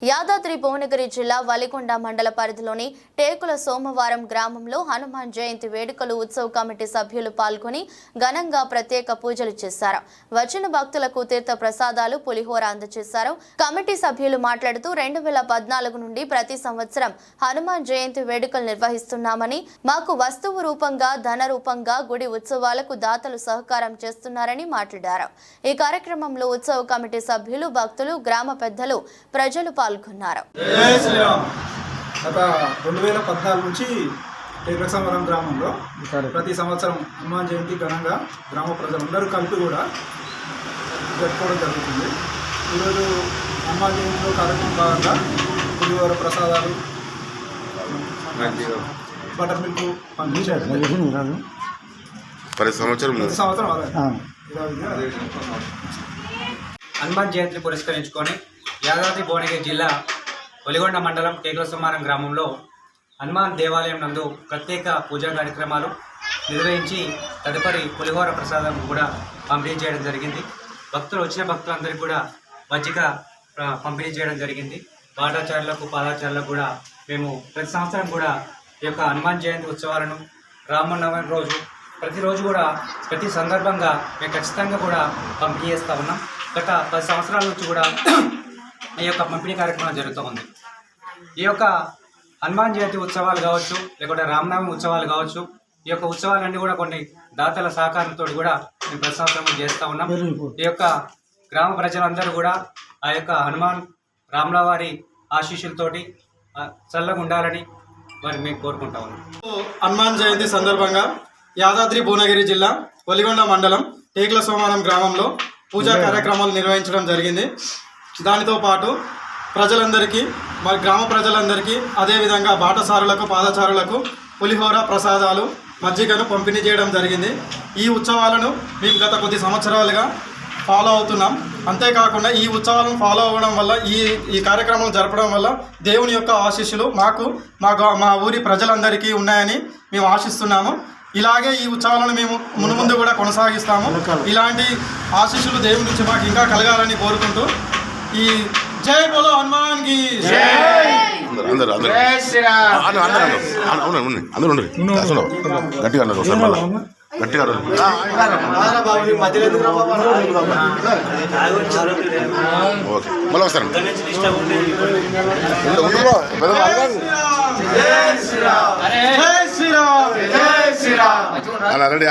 యాదాద్రి భువనగిరి జిల్లా వలిగొండ మండల పరిధిలోని టేకుల సోమవారం గ్రామంలో హనుమాన్ జయంతి వేడుకలు ఉత్సవ కమిటీ సభ్యులు పాల్గొని ఘనంగా ప్రత్యేక పూజలు చేశారు. వచ్చిన భక్తులకు తీర్థ ప్రసాదాలు పులిహోర అందజేశారు. కమిటీ సభ్యులు మాట్లాడుతూ 2014 నుండి ప్రతి సంవత్సరం హనుమాన్ జయంతి వేడుకలు నిర్వహిస్తున్నామని, మాకు వస్తువు రూపంగా ధన రూపంగా గుడి ఉత్సవాలకు దాతలు సహకారం చేస్తున్నారని మాట్లాడారు. ఈ కార్యక్రమంలో ఉత్సవ కమిటీ సభ్యులు, భక్తులు, గ్రామ పెద్దలు, ప్రజలు పాల్గొన్నారు. గత 2014 నుంచి టేకుల సోమవారం గ్రామంలో ప్రతి సంవత్సరం హనుమాన్ జయంతి ఘనంగా గ్రామ ప్రజలందరూ కలిపి కూడా జరుపుకోవడం జరుగుతుంది. ఈరోజు హనుమాన్ జయంతిలో కార్యక్రమం భాగంగా పులిహోర ప్రసాదాలు, బటర్ మిల్క్ పంపించారు. ప్రతి సంవత్సరం హనుమాన్ జయంతిని పురస్కరించుకొని యాదాద్రి భువనగిరి జిల్లా వలిగొండ మండలం టేకుల సోమవారం గ్రామంలో హనుమాన్ దేవాలయం నందు ప్రత్యేక పూజా కార్యక్రమాలు నిర్వహించి తదుపరి పులిహోర ప్రసాదం కూడా పంపిణీ చేయడం జరిగింది. వచ్చిన భక్తులందరికీ కూడా మజ్జిగ పంపిణీ చేయడం జరిగింది. పాఠాచారులకు, పాదాచారులకు కూడా మేము ప్రతి సంవత్సరం కూడా ఈ యొక్క హనుమాన్ జయంతి ఉత్సవాలను రామనవమి రోజు ప్రతిరోజు కూడా ప్రతి సందర్భంగా మేము ఖచ్చితంగా కూడా పంపిణీ చేస్తూ ఉన్నాం. గత 10 సంవత్సరాల నుంచి కూడా ఈ యొక్క పంపిణీ కార్యక్రమం జరుగుతూ ఉంది. ఈ యొక్క హనుమాన్ జయంతి ఉత్సవాలు కావచ్చు, లేకుంటే రామనవమి ఉత్సవాలు కావచ్చు, ఈ యొక్క ఉత్సవాలన్నీ కూడా కొన్ని దాతల సహకారంతో కూడా మేము ప్రతి సంవత్సరం చేస్తూ ఉన్నాం. ఈ యొక్క గ్రామ ప్రజలందరూ కూడా ఆ యొక్క హనుమాన్ రాముల వారి ఆశీస్సులతోటి చల్లగా ఉండాలని మరి మేము కోరుకుంటా ఉన్నాం. హనుమాన్ జయంతి సందర్భంగా యాదాద్రి భువనగిరి జిల్లా వలిగొండ మండలం టేకుల సోమవారం గ్రామంలో పూజా కార్యక్రమాలు నిర్వహించడం జరిగింది. దానితో పాటు ప్రజలందరికీ, మరి గ్రామ ప్రజలందరికీ, అదేవిధంగా బాటసారులకు, పాదచారులకు పులిహోర ప్రసాదాలు, మజ్జిగను పంపిణీ చేయడం జరిగింది. ఈ ఉత్సవాలను మేము గత కొద్ది సంవత్సరాలుగా ఫాలో అవుతున్నాం. అంతేకాకుండా ఈ ఉత్సవాలను ఫాలో అవ్వడం వల్ల, ఈ కార్యక్రమాలు జరపడం వల్ల దేవుని యొక్క ఆశీస్సులు మాకు, మా ఊరి ప్రజలందరికీ ఉన్నాయని మేము ఆశిస్తున్నాము. ఇలాగే ఈ ఉత్సవాలను మేము మున్ముందు కూడా కొనసాగిస్తాము. ఇలాంటి ఆశీస్సులు దేవుని నుంచి మాకు ఇంకా కలగాలని కోరుకుంటూ ఈ జై బోలో హనుమాన్ కి గట్టిగా మళ్ళీ వస్తాను. రెడీ